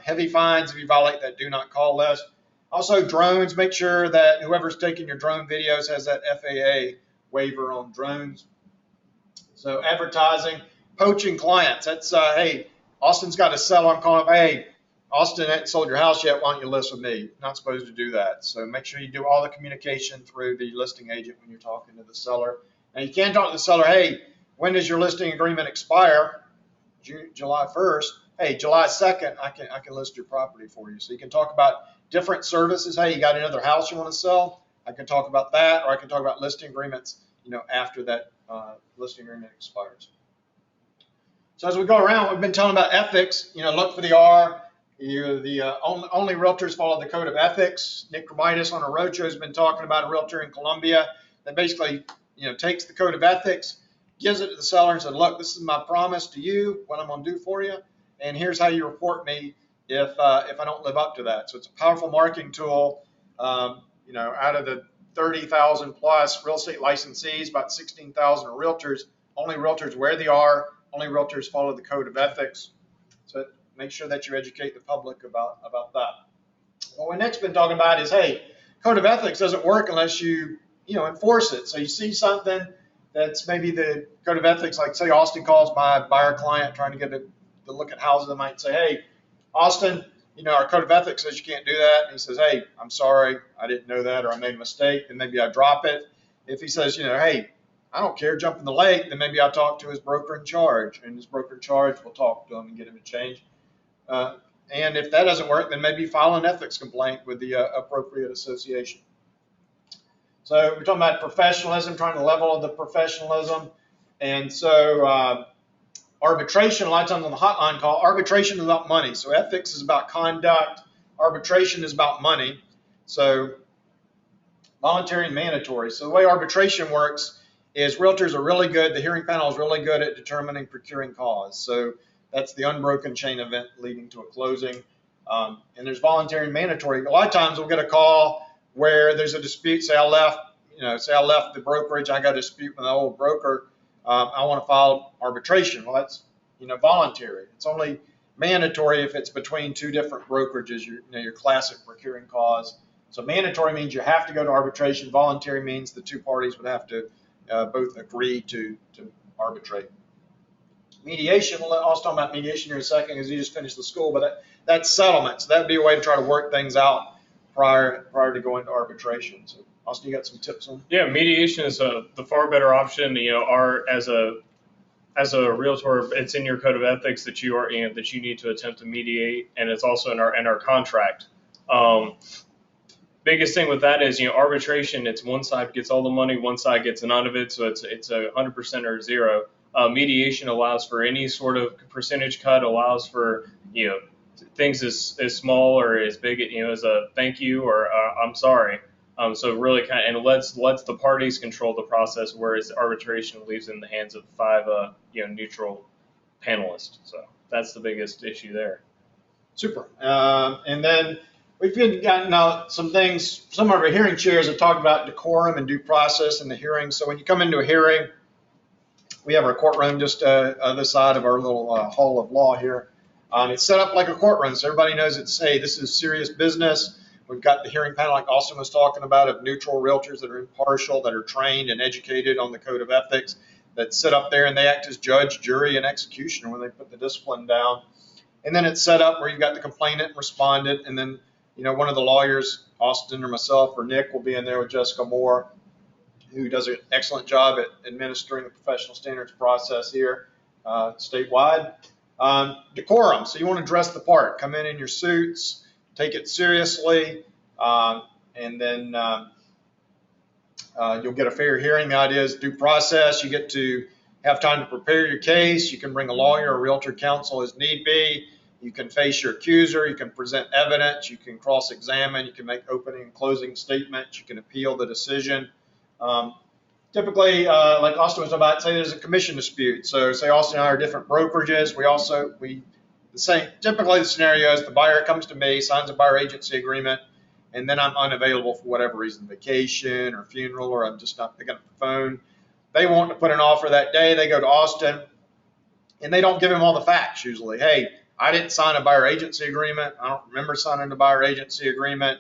heavy fines if you violate that do not call list. Also drones, make sure that whoever's taking your drone videos has that FAA waiver on drones. So advertising, poaching clients. That's, hey, Austin's got a seller. I'm calling up, hey, Austin hasn't sold your house yet. Why don't you list with me? Not supposed to do that. So make sure you do all the communication through the listing agent when you're talking to the seller. And you can talk to the seller, hey, when does your listing agreement expire? July 1st, hey, July 2nd, I can list your property for you. So you can talk about different services. Hey, you got another house you want to sell? I can talk about that, or I can talk about listing agreements, after that listing agreement expires. So as we go around, we've been telling about ethics. Look for the R. Only realtors follow the Code of Ethics. Nick Romitis on a roadshow has been talking about a realtor in Columbia that basically, takes the Code of Ethics, gives it to the seller and said, look, this is my promise to you, what I'm going to do for you, and here's how you report me if I don't live up to that. So it's a powerful marketing tool. Out of the 30,000 plus real estate licensees, about 16,000 are realtors. Only realtors wear the R. Only realtors follow the Code of Ethics. So make sure that you educate the public about that. What we've next been talking about is, hey, Code of Ethics doesn't work unless you enforce it. So you see something that's maybe the Code of Ethics, like say Austin calls my buyer client trying to get to look at houses. I might say, hey, Austin, our Code of Ethics says you can't do that. And he says, hey, I'm sorry, I didn't know that, or I made a mistake, then maybe I drop it. If he says, hey, I don't care, jump in the lake, then maybe I'll talk to his broker in charge, and his broker in charge will talk to him and get him to change. And if that doesn't work, then maybe file an ethics complaint with the appropriate association. So we're talking about professionalism, trying to level the professionalism. And so arbitration, a lot of times on the hotline call, arbitration is about money. So ethics is about conduct. Arbitration is about money. So voluntary and mandatory. So the way arbitration works is realtors are really good, the hearing panel is really good at determining procuring cause. So that's the unbroken chain event leading to a closing. And there's voluntary and mandatory. A lot of times we'll get a call where there's a dispute. Say I left the brokerage. I got a dispute with an old broker. I want to file arbitration. Well, that's voluntary. It's only mandatory if it's between two different brokerages. Your classic procuring cause. So mandatory means you have to go to arbitration. Voluntary means the two parties would have to both agree to arbitrate. Mediation, we'll also talk about mediation here in a second because you just finished the school, but that's settlement. So that would be a way to try to work things out prior to going to arbitration. So Austin, you got some tips on? Yeah, mediation is the far better option. As a realtor, it's in your Code of Ethics that that you need to attempt to mediate, and it's also in our contract. Biggest thing with that is arbitration. It's one side gets all the money, one side gets none of it, so it's 100% or zero. Mediation allows for any sort of percentage cut, allows for things as small or as big as a thank you or I'm sorry. So really and lets the parties control the process, whereas arbitration leaves in the hands of 5 neutral panelists. So that's the biggest issue there. Super. And then we've gotten out some things. Some of our hearing chairs have talked about decorum and due process in the hearing. So when you come into a hearing, we have our courtroom just other side of our little hall of law here. It's set up like a courtroom, so everybody knows this is serious business. We've got the hearing panel, like Austin was talking about, of neutral realtors that are impartial, that are trained and educated on the Code of Ethics, that sit up there and they act as judge, jury, and executioner when they put the discipline down. And then it's set up where you've got the complainant and respondent, and then one of the lawyers, Austin or myself or Nick, will be in there with Jessica Moore, who does an excellent job at administering the professional standards process here statewide. Decorum, so you want to dress the part, come in your suits, take it seriously, and then you'll get a fair hearing. The idea is due process. You get to have time to prepare your case. You can bring a lawyer or realtor counsel as need be. You can face your accuser. You can present evidence. You can cross-examine. You can make opening and closing statements. You can appeal the decision. Typically, like Austin was about, say there's a commission dispute. So say Austin and I are different brokerages. Typically the scenario is the buyer comes to me, signs a buyer agency agreement, and then I'm unavailable for whatever reason, vacation or funeral, or I'm just not picking up the phone. They want to put an offer that day. They go to Austin, and they don't give him all the facts usually. Hey, I didn't sign a buyer agency agreement. I don't remember signing a buyer agency agreement,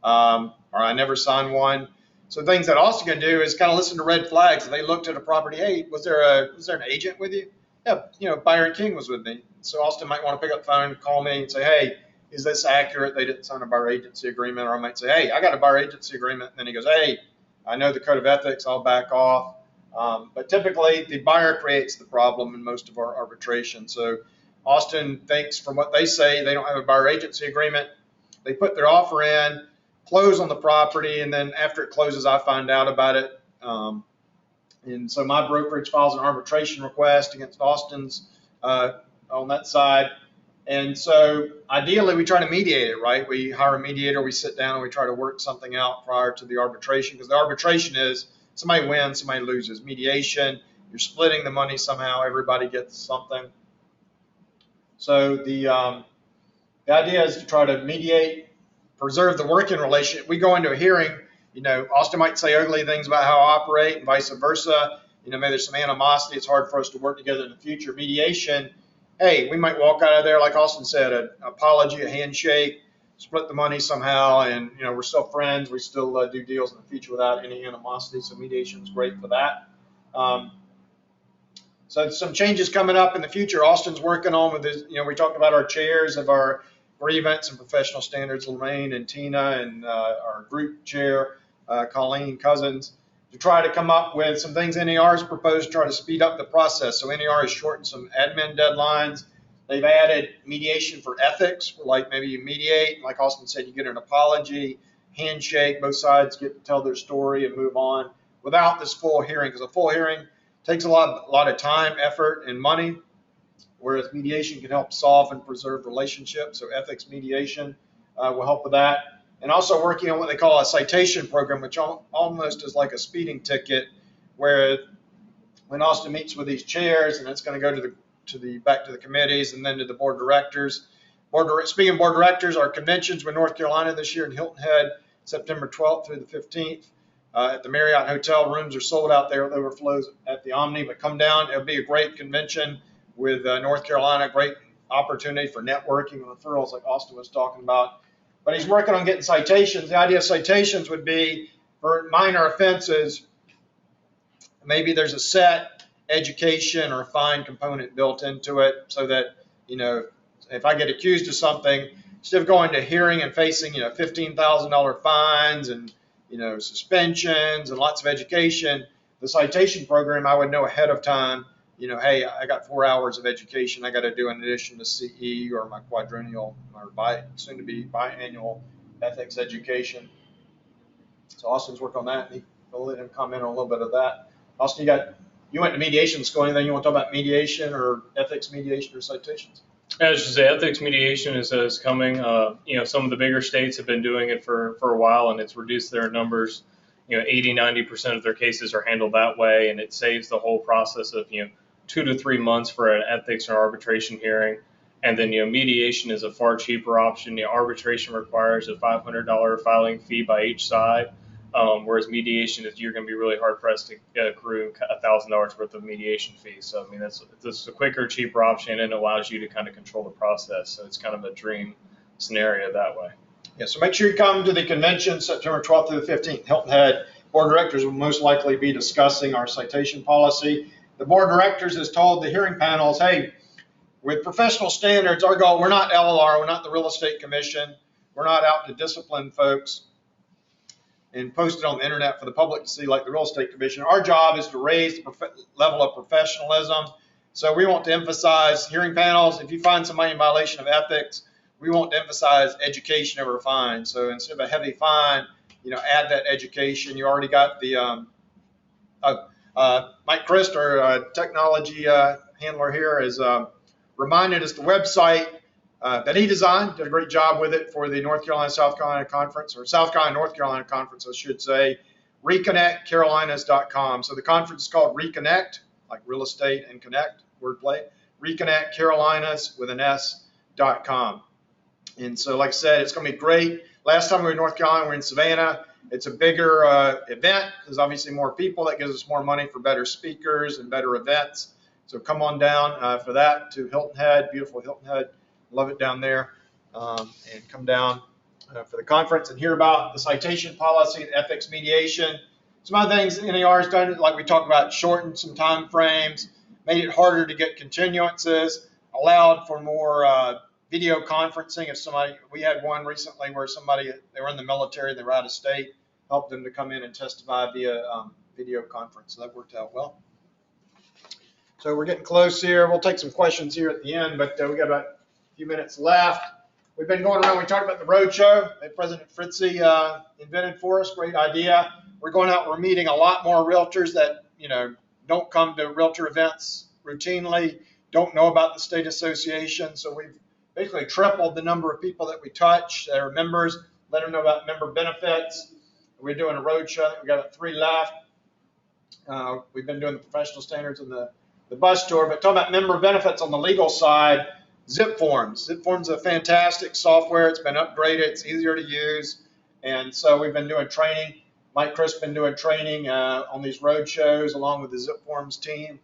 or I never signed one. So things that Austin can do is kind of listen to red flags. If they looked at a property, hey, was there an agent with you? Yeah, Byron King was with me. So Austin might want to pick up the phone, call me, and say, hey, is this accurate? They didn't sign a buyer agency agreement. Or I might say, hey, I got a buyer agency agreement. And then he goes, hey, I know the Code of Ethics. I'll back off. But typically, the buyer creates the problem in most of our arbitration. So Austin thinks, from what they say, they don't have a buyer agency agreement. They put their offer in, close on the property, and then after it closes, I find out about it. And so my brokerage files an arbitration request against Austin's on that side. And so ideally, we try to mediate it, right? We hire a mediator, we sit down, and we try to work something out prior to the arbitration, because the arbitration is somebody wins, somebody loses. Mediation, you're splitting the money somehow, everybody gets something. So the idea is to try to mediate, preserve the working relationship. We go into a hearing, Austin might say ugly things about how I operate and vice versa. Maybe there's some animosity. It's hard for us to work together in the future. Mediation, hey, we might walk out of there, like Austin said, an apology, a handshake, split the money somehow, and we're still friends. We still do deals in the future without any animosity. So mediation is great for that. So some changes coming up in the future. Austin's working on with his, we talked about our chairs of our grievance and professional standards, Lorraine and Tina, and our group chair, Colleen Cousins, to try to come up with some things NAR has proposed to try to speed up the process. So NAR has shortened some admin deadlines. They've added mediation for ethics, where like maybe you mediate, like Austin said, you get an apology, handshake, both sides get to tell their story and move on without this full hearing, because a full hearing takes a lot of time, effort, and money, whereas mediation can help solve and preserve relationships. So ethics mediation will help with that. And also working on what they call a citation program, which almost is like a speeding ticket, where when Austin meets with these chairs, and it's going to go back to the committees and then to the board of directors. Speaking of board directors, our conventions with North Carolina this year in Hilton Head, September 12th through the 15th. At the Marriott Hotel, rooms are sold out there. It overflows at the Omni, but come down. It'll be a great convention with North Carolina, great opportunity for networking and referrals like Austin was talking about. But he's working on getting citations. The idea of citations would be for minor offenses, maybe there's a set education or fine component built into it, so that, if I get accused of something, instead of going to hearing and facing, $15,000 fines and, suspensions and lots of education, the citation program, I would know ahead of time, hey, I got 4 hours of education I got to do in addition to CE or my quadrennial or soon to be biannual ethics education. So Austin's working on that. We'll let him comment on a little bit of that. Austin, you went to mediation school. Anything you want to talk about mediation or ethics mediation or citations? I was just say ethics mediation is coming. Some of the bigger states have been doing it for a while, and it's reduced their numbers. 80-90% of their cases are handled that way, and it saves the whole process of 2 to 3 months for an ethics or arbitration hearing. And then accumulation is a far cheaper option. The arbitration requires a $500 filing fee by each side, whereas mediation is you're going to be really hard pressed to accrue $1,000 worth of mediation fees. So I mean that's a quicker, cheaper option, and it allows you to kind of control the process. So it's kind of a dream scenario that way. Yeah. So make sure you come to the convention September 12th through the 15th. Hilton Head Board of Directors will most likely be discussing our citation policy. The Board of Directors has told the hearing panels, hey, with professional standards, our goal, we're not LLR, we're not the Real Estate Commission, we're not out to discipline folks and post it on the internet for the public to see like the Real Estate Commission. Our job is to raise the level of professionalism. So we want to emphasize hearing panels. If you find somebody in violation of ethics, we want to emphasize education over fine. So instead of a heavy fine, add that education. You already got the Mike Christ, our technology handler here, is reminded us the website that he designed, did a great job with it for the North Carolina, South Carolina conference, or South Carolina, North Carolina conference, I should say, reconnectcarolinas.com. So the conference is called Reconnect, like real estate and connect, wordplay, reconnectcarolinas with an S.com. And so, like I said, it's going to be great. Last time we were in North Carolina, we were in Savannah. It's a bigger event. There's obviously more people. That gives us more money for better speakers and better events. So come on down for that to Hilton Head, beautiful Hilton Head. Love it down there. And come down for the conference and hear about the citation policy and ethics mediation. Some other things NAR has done, like we talked about, shortened some time frames, made it harder to get continuances, allowed for more video conferencing. If somebody, we had one recently where they were in the military, they were out of state, helped them to come in and testify via video conference. So that worked out well. So we're getting close here. We'll take some questions here at the end, but we got about a few minutes left. We've been going around. We talked about the roadshow that President Fritzy invented for us. Great idea. We're going out. We're meeting a lot more realtors that don't come to realtor events routinely, don't know about the state association. So we've basically tripled the number of people that we touch that are members. Let them know about member benefits. We're doing a roadshow. We got 3 left. We've been doing the professional standards and the bus tour, but talking about member benefits on the legal side, Zip Forms. Zip Forms is a fantastic software. It's been upgraded. It's easier to use. And so we've been doing training. Mike Chris been doing training on these road shows along with the Zip Forms team.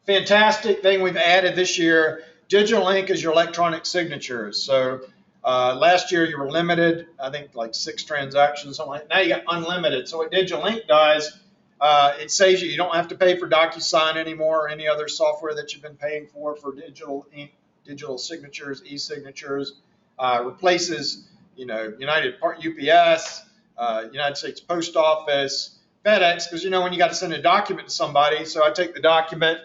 Fantastic thing we've added this year, digital ink is your electronic signatures. So last year you were limited, I think like 6 transactions, something like that. Now you got unlimited. So what digital ink does, it saves you don't have to pay for DocuSign anymore or any other software that you've been paying for digital ink, digital signatures, e-signatures. Replaces, United UPS, United States Post Office, FedEx, because when you got to send a document to somebody. So I take the document,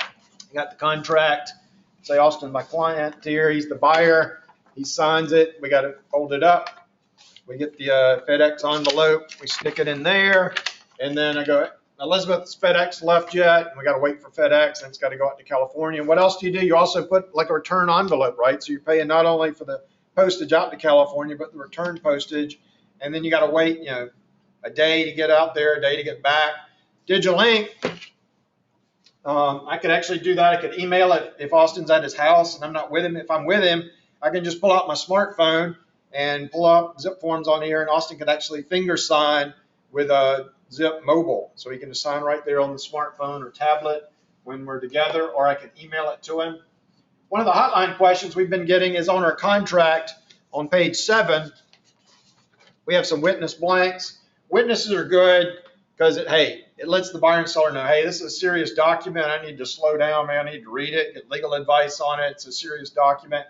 I got the contract, say Austin, my client here, he's the buyer, he signs it, we got to fold it up, we get the FedEx envelope, we stick it in there, and then I go, Elizabeth's FedEx left yet, and we got to wait for FedEx, and it's got to go out to California. And what else do? You also put like a return envelope, right? So you're paying not only for the postage out to California, but the return postage, and then you got to wait, a day to get out there, a day to get back. Digital ink, I could actually do that. I could email it if Austin's at his house and I'm not with him. If I'm with him, I can just pull out my smartphone and pull up Zip Forms on here, and Austin could actually finger sign with a Zip Mobile. So he can just sign right there on the smartphone or tablet when we're together, or I can email it to him. One of the hotline questions we've been getting is on our contract on page 7. We have some witness blanks. Witnesses are good because it lets the buyer and seller know, hey, this is a serious document. I need to slow down, man. I need to read it, get legal advice on it. It's a serious document.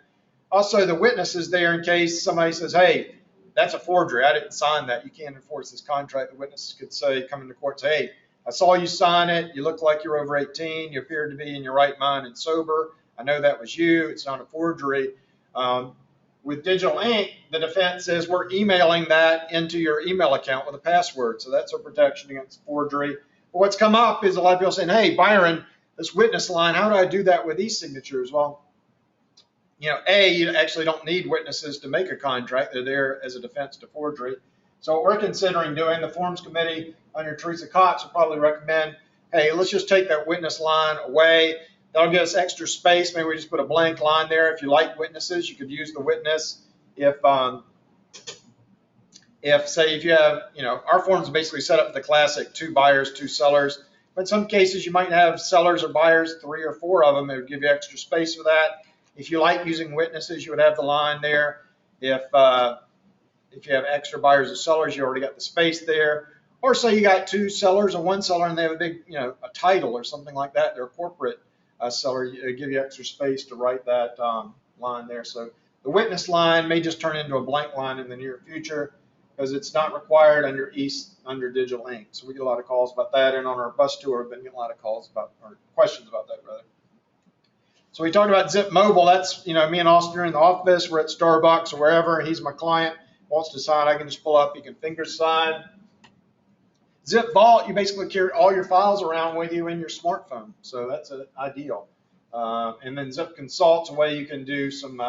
Also, the witness is there in case somebody says, hey, that's a forgery. I didn't sign that. You can't enforce this contract. The witnesses could say, come into court, say, hey, I saw you sign it. You look like you're over 18. You appear to be in your right mind and sober. I know that was you. It's not a forgery. With digital ink, the defense says we're emailing that into your email account with a password. So that's a protection against forgery. But what's come up is a lot of people saying, hey, Byron, this witness line, how do I do that with e-signatures? Well, you actually don't need witnesses to make a contract. They're there as a defense to forgery. So what we're considering doing, the Forms Committee under Teresa Cox will probably recommend, hey, let's just take that witness line away. That'll give us extra space. Maybe we just put a blank line there. If you like witnesses, you could use the witness. If you have, our forms are basically set up the classic 2 buyers, 2 sellers. But in some cases, you might have sellers or buyers, 3 or 4 of them. It would give you extra space for that. If you like using witnesses, you would have the line there. If you have extra buyers or sellers, you already got the space there. Or say you got 2 sellers and 1 seller, and they have a big, a title or something like that. They're a corporate seller, give you extra space to write that line there. So the witness line may just turn into a blank line in the near future because it's not required under digital ink. So we get a lot of calls about that, and on our bus tour, we've been getting a lot of calls about, or questions about that rather. So we talked about Zip Mobile. That's, me and Austin are in the office. We're at Starbucks or wherever. He's my client. Wants to sign, I can just pull up. You can finger sign. Zip Vault, you basically carry all your files around with you in your smartphone. So that's ideal. And then Zip Consult's a way you can do some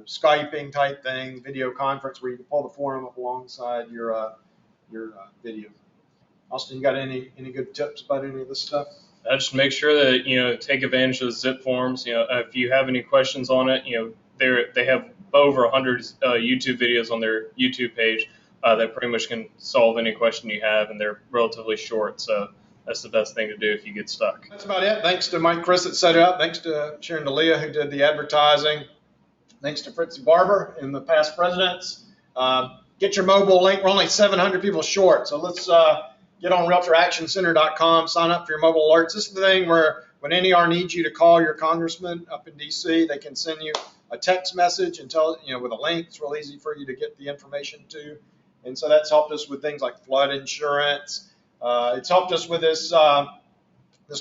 Skyping type thing, video conference where you can pull the form up alongside your video. Austin, you got any good tips about any of this stuff? Just make sure that, take advantage of the Zip Forms. If you have any questions on it, they have over 100 YouTube videos on their YouTube page that pretty much can solve any question you have, and they're relatively short. So that's the best thing to do if you get stuck. That's about it. Thanks to Mike Chris that set it up. Thanks to Sharon DeLea who did the advertising. Thanks to Fritzy Barber and the past presidents. Get your mobile link. We're only 700 people short. So let's get on RealtorActionCenter.com, sign up for your mobile alerts. This is the thing where when NER needs you to call your congressman up in D.C., they can send you a text message and tell, with a link. It's real easy for you to get the information to. And so that's helped us with things like flood insurance. It's helped us with this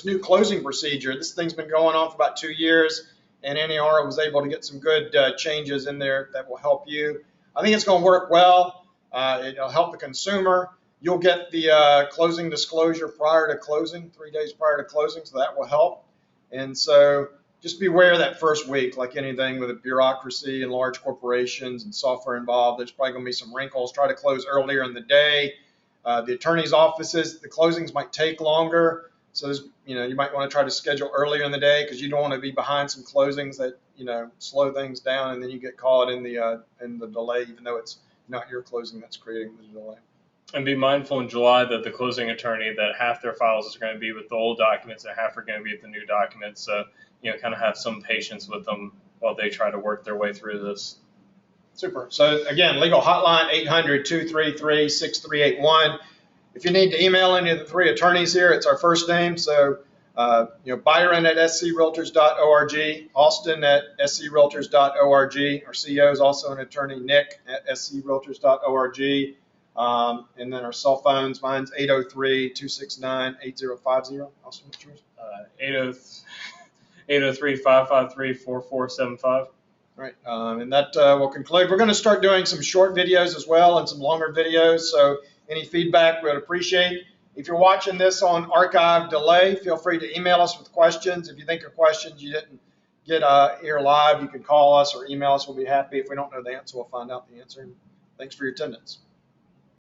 new closing procedure. This thing's been going on for about 2 years, and NAR was able to get some good changes in there that will help you. I think it's going to work well. It'll help the consumer. You'll get the closing disclosure prior to closing, 3 days prior to closing, so that will help. And so just beware that first week, like anything with a bureaucracy and large corporations and software involved, there's probably going to be some wrinkles. Try to close earlier in the day. The attorney's offices, the closings might take longer. So you might want to try to schedule earlier in the day because you don't want to be behind some closings that slow things down, and then you get caught in the delay, even though it's not your closing that's creating the delay. And be mindful in July that the closing attorney, that half their files is going to be with the old documents and half are going to be with the new documents. So kind of have some patience with them while they try to work their way through this. Super. So again, legal hotline 800-233-6381. If you need to email any of the 3 attorneys here, it's our first name. So, Byron at screaltors.org, Austin at screaltors.org. Our CEO is also an attorney, Nick at screaltors.org. And then our cell phones, mine's 803-269-8050. Austin, what's yours? 803-553-4475. All right, and that will conclude. We're going to start doing some short videos as well and some longer videos. So any feedback we would appreciate. If you're watching this on archive delay, feel free to email us with questions. If you think of questions you didn't get here live, you can call us or email us. We'll be happy. If we don't know the answer, we'll find out the answer. Thanks for your attendance.